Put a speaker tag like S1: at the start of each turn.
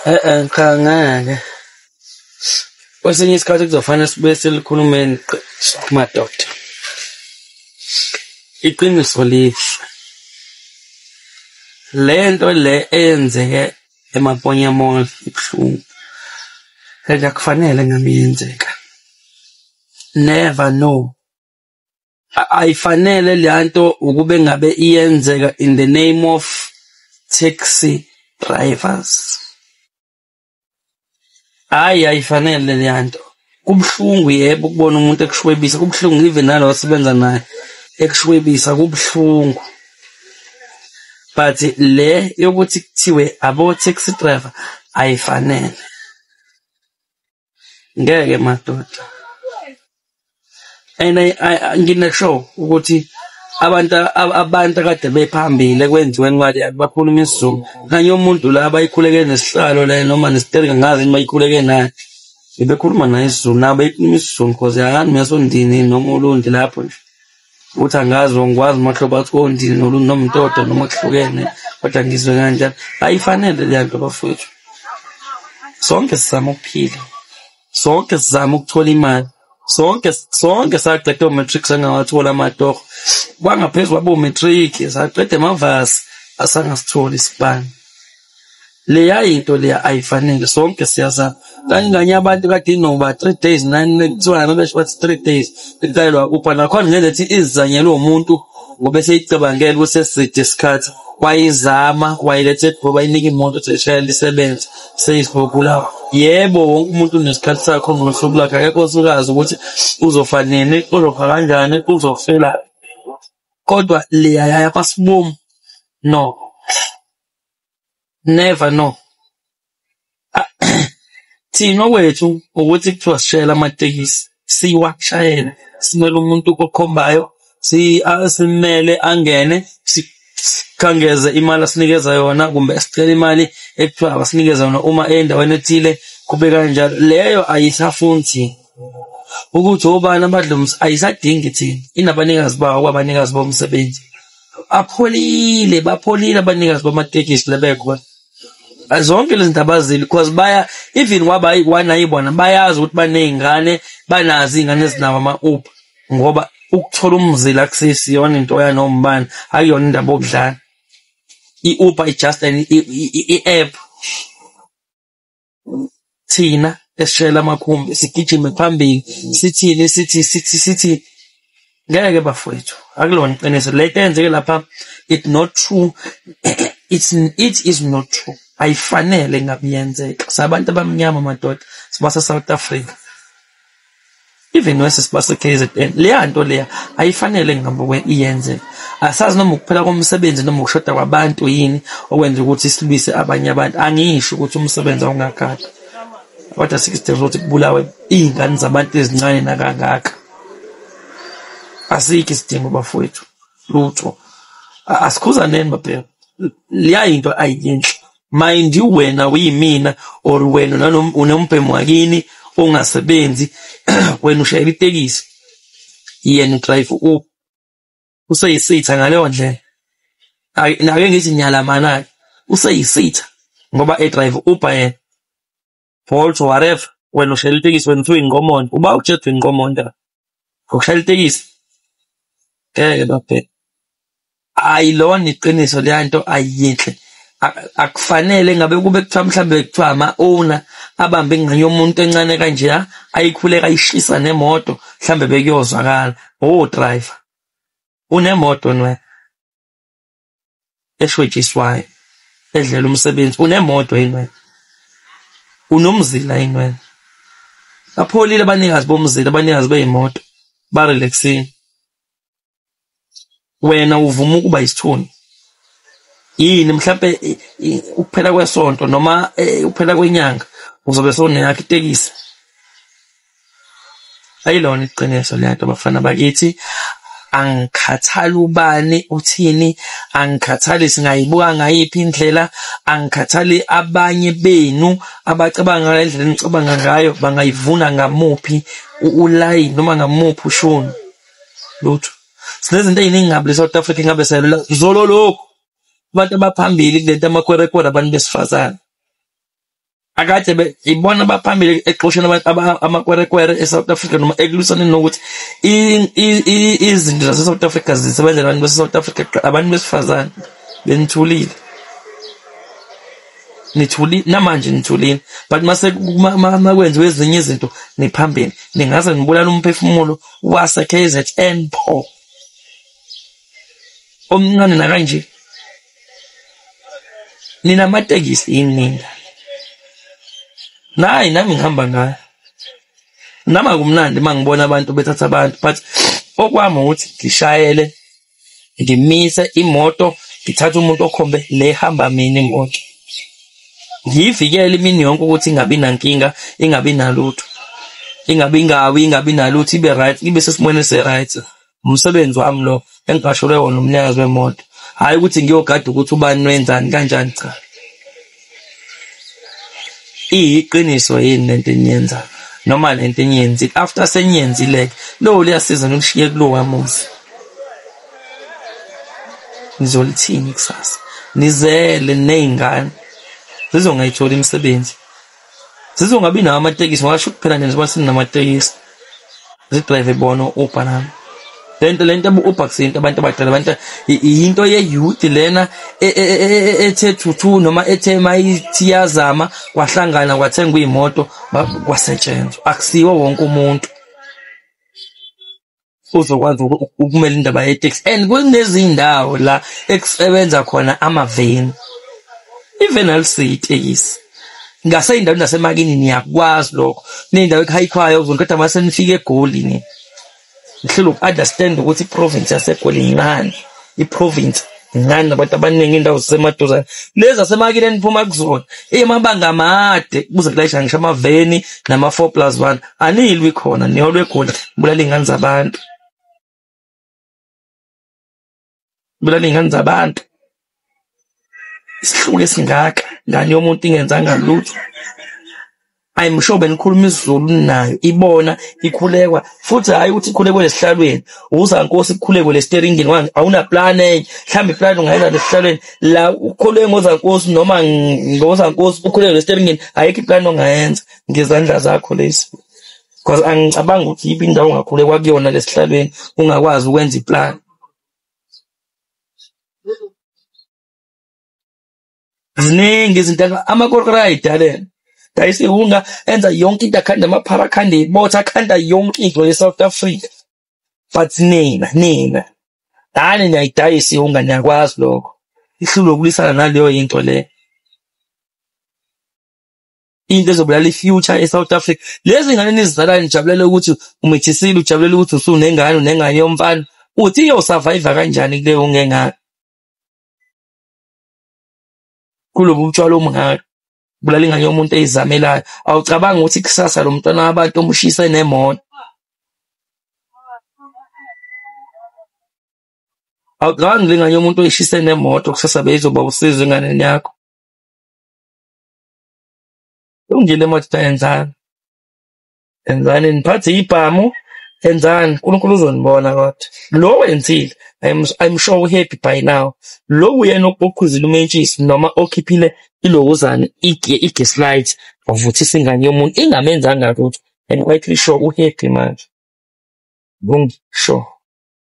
S1: Cha ngeke. Kwesinye isikhathi kuzofanele sibuye silikhulumeni madoda. Iqiniso lihle. Lento le eyenzeke eMaponya Mall ibuhlungu. Akufanele ngabe iyenzeka. Never no. Ayifanele leyanto ukube ngabe iyenzeka in the name of taxi drivers. Ayifanele leyanto. Kubuhlungu yebo ukubona umuntu ekushwebisa, kubuhlungu even nalo osebenza naye ekushwebisa kubuhlungu. But le yokuthi kuthiwe abo taxi driver ayifanele. Ngeke madoda. And ngineshow ukuthi abantu kade bephambili ekwenziweni kwale bakhuluma isiZulu. Kanye umuntu la abayikhuleke nesihlalo la noma nesitereka ngazi bayikhuleke naye. Bekhuluma naye isiZulu nabo beyikhuluma isiZulu because yakani mesondini noma ulundi lapho nje. Uthi angazi ngikwazi mahlobo athi kondini nolundi noma intodo noma kuhlukene kodwa ngizwe kanjani. Ayifanele leyanto bafowethu. Sonke sizama ukuphila. Sonke sizama ukuthola imali. Sonke saqeda matric sangawathola amatoho. Kwangaphezulu kwabo matric saqeda emavasi asangasithola isibani. Leya into leya ayifanele sonke siyazama. Kanye abantu kade inoba 3 days 9 kuthiwa nabesho bathi 3 days licayelwa upha nakhona ngelethi izanyelwe umuntu ngoba seyicabangela ukuthi seside isikhathi wayizama wayilethe ngoba inika imoto seshayela isebenza seyisibhokula. Yebo wonke umuntu unesikhathi sakho ngosuku lakhe akekho osukazi ukuthi uzofa nini uzopha kanjani uzofela. Kodwa leya yapasiboom no. Never no. Thina wethu ukuthi kuthiwa sishayela amatekisi siwashayela simele umuntu okhombayo simele angene sikhangeze imali asinikeza yona kumbe sicela imali ekuthiwa abasinikeza yona uma endaweni ethile kube kanjalo. Leyo ayisafundi ukuthi obani abadlumsi ayisadingi thina inabanikazi bawo kwabanikazi bomsebenzi bapholile abanikazi bamatekisi lebekho. Zonke lezi zinto abazili because baya even kwaba ayibona bayazi ukuthi banezingane banazi izingane ezinabo ama-Uber ngoba ukuthola umzila kusiyona into yanombani akuyona indaba yokudlala. I-Uber just i-app. Thina esishayela amakhumbi sigijime phambili sithi ngeke bafowethu akulona iqiniso lento eyenzeke lapha it not true. It is not true. Ayifanele ngabe iyenzeka. Sabantu abamnyama madoda sibasa South Africa. Even wese sibasa KZN. Leya nto leya ayifanele ngabe iyenzeka. Asazi noma ukuphela komsebenzi noma ukushoda kwabantu yini okwenza ukuthi silwise abanye abantu. Angisho ukuthi umsebenzi awungakhathi. Kodwa 60 ukuthi kubulawe izingane zabantu ezincane nakangaka. Asikho isidingo bafowethu. Lutho. Asikhuza neni baphela. Leya into ayinhle. Mind you wena uyimina or wena unompemo wakini ongasebenzi wena ushayela itekisi yena drive useyisitha ngaleyo ndlela. Ake ngithi nyalamana useyisitha ngoba drive Uber yena Bolt whatever wena ushayela itekisi wena uthi inqomonda uba ukujethwe inqomonda ukushayela itekisi ngeke baphela. Ayilona iqiniso leyanto ayinhle. Akufanele ngabe kube kuthiwa mhlambe kuthiwa ama-owner abambe ingane yomuntu encane kanje ayikhuleka ayishisa nemoto mhlambe bekuyozwakala. Driver unemoto nwe eshwetshiswayo edlela umsebenzi unemoto yini unomzila yini bapholile abanikazi bomzila abanikazi beyimoto barelaxing. Wena uvuma ukuba isithuni yini mhlambe ukuphela kwesonto noma ukuphela kwenyanga uzobe soneyakho itekisi. Ayilona iqiniso leyanto bafana bakithi. Angikhathali ubani uthini, angikhathali singayibuka ngayiphi indlela, angikhathali abanye benu abacabanga ngale ndlela nicabanga ngayo bangayivuna ngamuphi ulayini noma ngamuphi ushuni lutho. Sinezinto eziningi ngabule South Africa ngabe sayela zolo lokho abantu abaphambili kulento amakwerekwera abantu besifazane akade ibona baphambili exosheni amakwerekwere eSouth Africa noma ekulwisaneni nokuthi izinto zase-South Africa zisebenzela abantu base-South Africa, abantu besifazane. Benithulile. Nithulile namanje nithulile, but makwenziwe ezinye izinto niphambili, ningaze nibulala umphefumulo wase-KZN pho omncane nakanje. Ninamatekisi yini nina? Nayi nami ngihamba ngayo. Nama kumnandi mangibona abantu bethatha abantu, but okwami ukuthi ngishayele, ngimise imoto, ngithathe umuntu okhombe le hamba mina imoto. Ngiyivikele imini yonke ukuthi ingabi nankinga, ingabi nalutho. Ingabi nalutho, ibe right, ibe sesimweni ese-right. Umsebenzi wami lo engiqashwe wona umnikazi wemoto. Hayi ukuthi ngiyogada ukuthi ubani wenzani kanjani, cha. Iqiniso yini lento eniyenzayo noma lento eniyenzile after seniyenzile lo liyasiza nokushiye kulo wamuzi. Nizolithini kusasa? Nizele nezingane zizongayithola imisebenzi, zizongabi nawo amatekisi. Ngisho kuphela nje njengoba sinamatekisi zidrive bona u-Uber nami. Lento abu-Uber kusinto abantu abadala, abantu into ye-youth lena ethe thuthu noma ethe mayithi yazama kwahlangana kwathenga iy'moto kwasetshenzwa. Akusiwo wonke umuntu uzokwazi ukumela indaba yeteksi, and kunezindawo la ekusebenza khona amaveni. Even alisiyi itekisi ngasey'ndaweni nasemakini niyakwazi lokho. Ney'ndawo ekhayikhwayo uzonqeda mase nifike eGoli nini. Ngihlelo uku-understand ukuthi i-province yaseGoli incane. I-province incane nabantu abaningi, indawo zisemaduzane. Lezi zasemakini eniphuma kuzona amabanga amade kuze kulayisha ngisho amaveni nama-4+1 anilwi khona, niholwe eGoli bulala iy'ngane zabantu. Bulala iy'ngane zabantu. Isihluku esingaka ngane yomuntu ingenzanga lutho. I'm sure benikhuluma isiZulu nayo ibona ikhulekwa, futhi hayi ukuthi ikhulekwe lesihlalweni. Uzankosi ikhulekwe lesteringini wanje awuna plan enye. Mhlawumbe iplan ungayela lesihlalweni la ukhuleke ngozankosi noma ngozankosi ukhuleke lesteringini, ayikho iplan ongayenza ngezandla zakho lezi. Because angicabanga ukuthi yipi indawo ungakhulekwa kuyona lesihlalweni ungakwazi ukwenza iplan. Ziningi izinto amakorokoro ayidalene. Dayisi hunga enza yonke into, akhanda amaphara, akhanda ibotha, akhanda yonke into ye-South Africa. But nina nani niyayidayisa ihunga, niyakwazi lokho. Ihlulo ukulisana naleyo into le. Into ezobulala i-future e-South Africa. Lezi ngane nizizalayo nijabulele ukuthi umithisile, ujabulele ukuthi usunengane, unengane yomfana. Uthi iyo-survive kanjani kuleyo hunga engaka? Kulobu utshwala omngaka. Bulala ingane yomuntu eyizamelayo. Awucabanga ukuthi kusasa lo mntwana wabantu omushise nemoto. Awucabanga le ngane yomuntu oyishise nemoto kusasa beyizoba usizo enganeni yakho. Ungile emoto yenzani? Enzani niphathe ibhamu? Enzani? uNkulunkulu uzonibona kodwa. Lo wenzile. I'm sure we're happy by now. Lo uyena okhuzile umentshisi noma okhiphile ilokuzana i-gaslight wavuthisa ingane yomuntu ingamenzanga lutho, and quite sure uhappy manje. Sure.